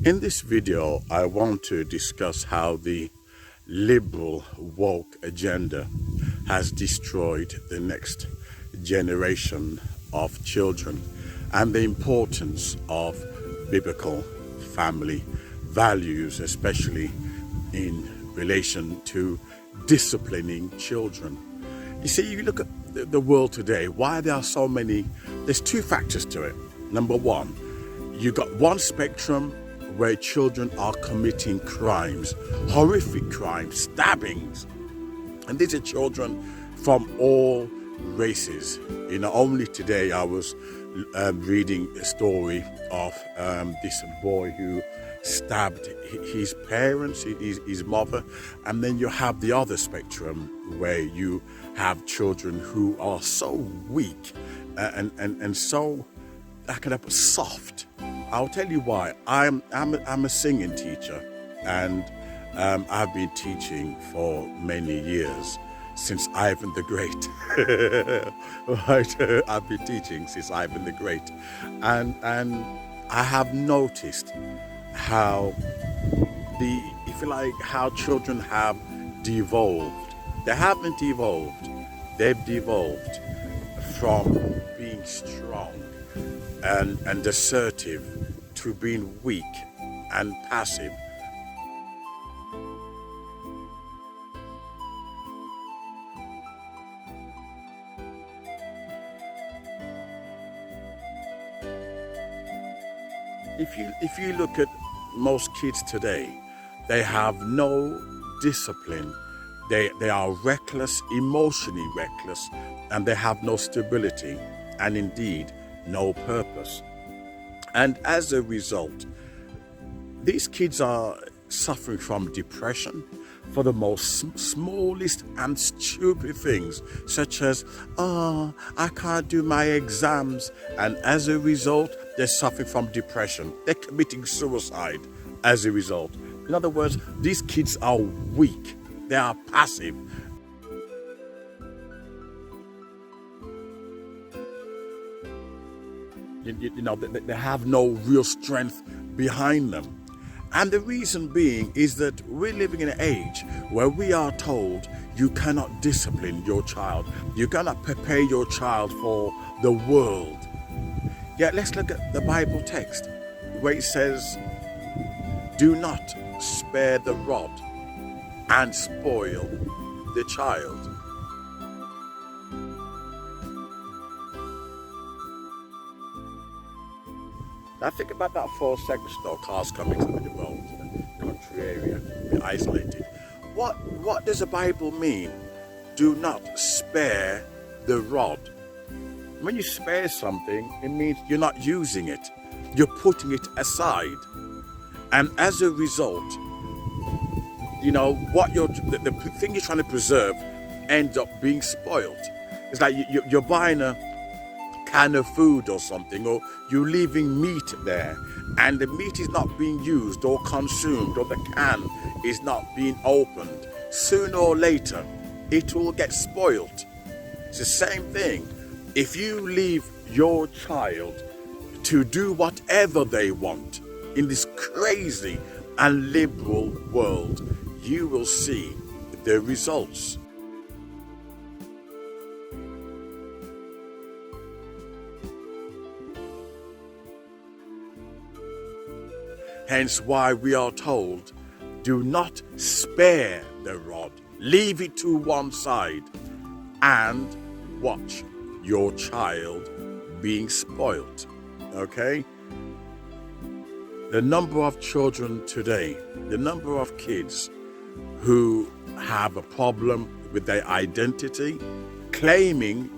In this video, I want to discuss how the liberal woke agenda has destroyed the next generation of children and the importance of biblical family values, especially in relation to disciplining children. You see, you look at the world today, why there are so many, there's two factors to it. Number one, you got one spectrum where children are committing crimes, horrific crimes, stabbings. And these are children from all races. Only today I was reading a story of this boy who stabbed his parents, his mother. And then you have the other spectrum where you have children who are so weak and so, how can I put, soft. I'll tell you why. I'm a singing teacher, and I've been teaching for many years, since Ivan the Great. Right? I've been teaching since Ivan the Great, and I have noticed how how children have devolved. They haven't evolved. They've devolved from being strong and assertive to being weak and passive. If you look at most kids today, they have no discipline. They are reckless, emotionally reckless, and they have no stability, and indeed no purpose. And as a result, these kids are suffering from depression for the most smallest and stupid things, such as, I can't do my exams. And as a result, they're suffering from depression. They're committing suicide as a result. In other words, these kids are weak. They are passive. They have no real strength behind them. And the reason being is that we're living in an age where we are told you cannot discipline your child. You cannot prepare your child for the world. Yet let's look at the Bible text where it says, do not spare the rod and spoil the child. Now think about that for a second. No cars coming to the world, country area, be isolated. What does the Bible mean? Do not spare the rod. When you spare something, it means you're not using it. You're putting it aside. And as a result, the thing you're trying to preserve ends up being spoiled. It's like you're buying a can of food or something, or you're leaving meat there, and the meat is not being used or consumed, or the can is not being opened. Sooner or later, it will get spoiled. It's the same thing. If you leave your child to do whatever they want in this crazy and liberal world, you will see the results. Hence why we are told, do not spare the rod. Leave it to one side and watch your child being spoiled. Okay? The number of children today, the number of kids who have a problem with their identity, claiming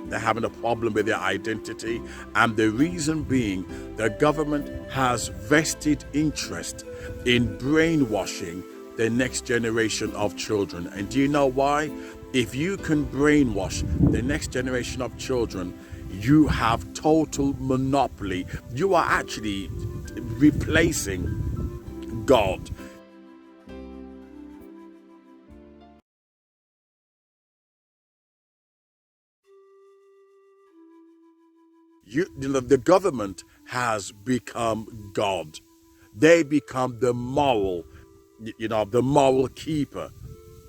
they're having a problem with their identity, and the reason being the government has vested interest in brainwashing the next generation of children. And do you know why? If you can brainwash the next generation of children, you have total monopoly. You are actually replacing God. The government has become God. They become the moral, the moral keeper.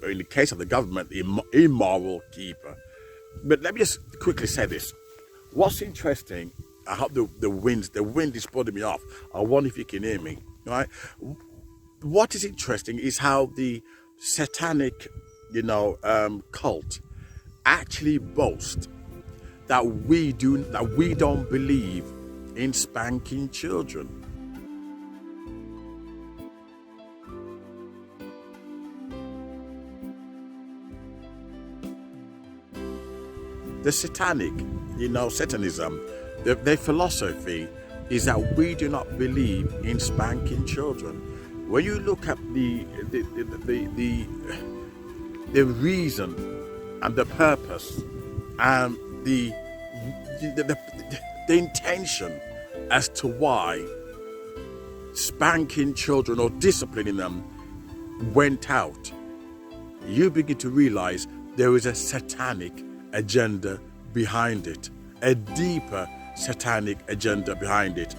In the case of the government, the immoral keeper. But let me just quickly say this. What's interesting, I hope the wind is putting me off. I wonder if you can hear me, right? What is interesting is how the satanic, cult actually boast that we don't believe in spanking children. The satanic, Satanism, their philosophy is that we do not believe in spanking children. When you look at the reason and the purpose and the intention as to why spanking children or disciplining them went out, you begin to realize there is a satanic agenda behind it, a deeper satanic agenda behind it.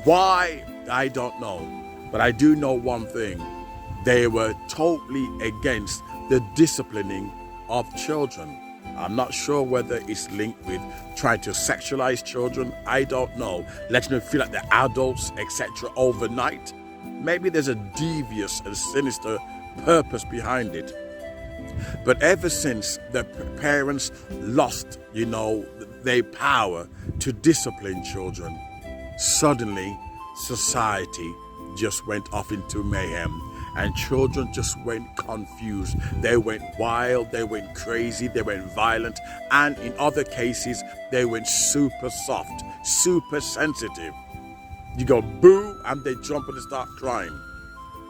Why, I don't know, but I do know one thing: they were totally against the disciplining of children. I'm not sure whether it's linked with trying to sexualize children. I don't know. Letting them feel like they're adults, etc. overnight. Maybe there's a devious and sinister purpose behind it. But ever since the parents lost, their power to discipline children, suddenly society just went off into mayhem. And children just went confused. They went wild, they went crazy, they went violent, and in other cases, they went super soft, super sensitive. You go boo, and they jump and start crying.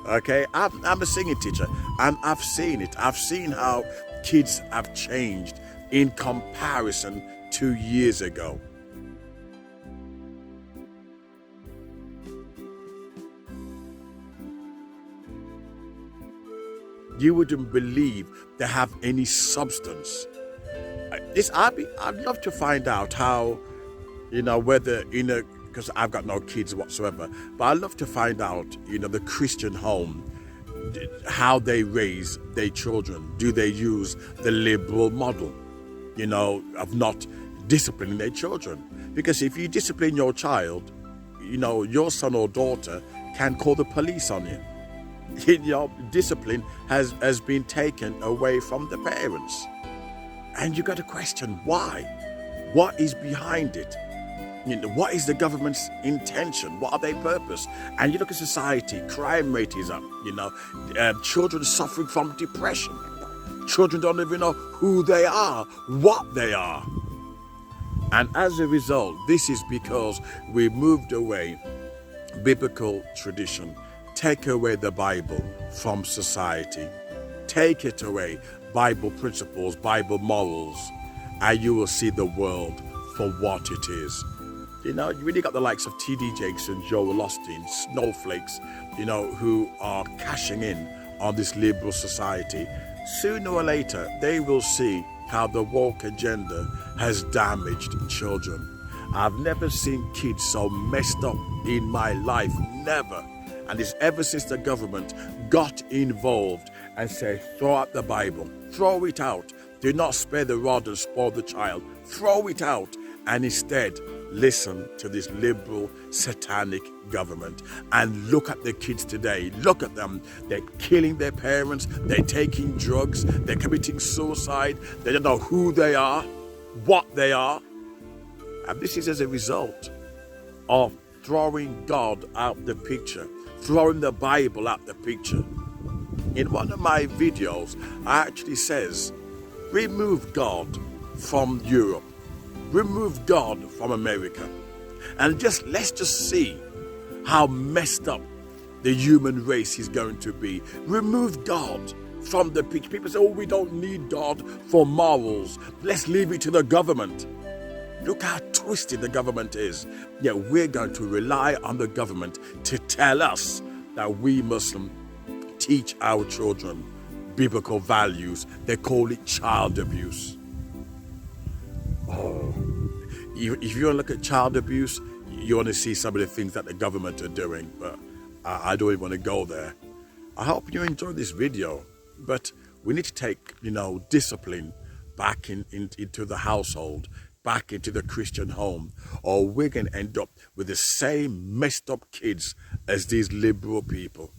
Okay, I'm a singing teacher, and I've seen it. I've seen how kids have changed in comparison to years ago. You wouldn't believe they have any substance. I'd love to find out how, whether because I've got no kids whatsoever, but I'd love to find out, the Christian home, how they raise their children. Do they use the liberal model, of not disciplining their children? Because if you discipline your child, your son or daughter can call the police on you. Discipline has been taken away from the parents. And you got to question why. What is behind it? What is the government's intention? What are their purpose? And you look at society, crime rate is up, children suffering from depression. Children don't even know who they are, what they are. And as a result, this is because we moved away biblical tradition. Take away the Bible from society. Take it away, Bible principles, Bible morals, and you will see the world for what it is. You really got the likes of T.D. Jakes and Joel Osteen, snowflakes, who are cashing in on this liberal society. Sooner or later, they will see how the woke agenda has damaged children. I've never seen kids so messed up in my life, never. And it's ever since the government got involved and said, throw out the Bible, throw it out. Do not spare the rod and spoil the child. Throw it out. And instead, listen to this liberal, satanic government. And look at the kids today. Look at them. They're killing their parents. They're taking drugs. They're committing suicide. They don't know who they are, what they are. And this is as a result of throwing God out the picture, throwing the Bible out the picture. In one of my videos, I actually says, remove God from Europe, remove God from America, and let's just see how messed up the human race is going to be. Remove God from the picture. People say, oh, we don't need God for morals. Let's leave it to the government. Look how twisted the government is. Yet we're going to rely on the government to tell us that we must teach our children biblical values. They call it child abuse. Oh, if you look at child abuse, you want to see some of the things that the government are doing, but I don't even want to go there. I hope you enjoyed this video, but we need to take, discipline back into the household, back into the Christian home, or we're going to end up with the same messed up kids as these liberal people.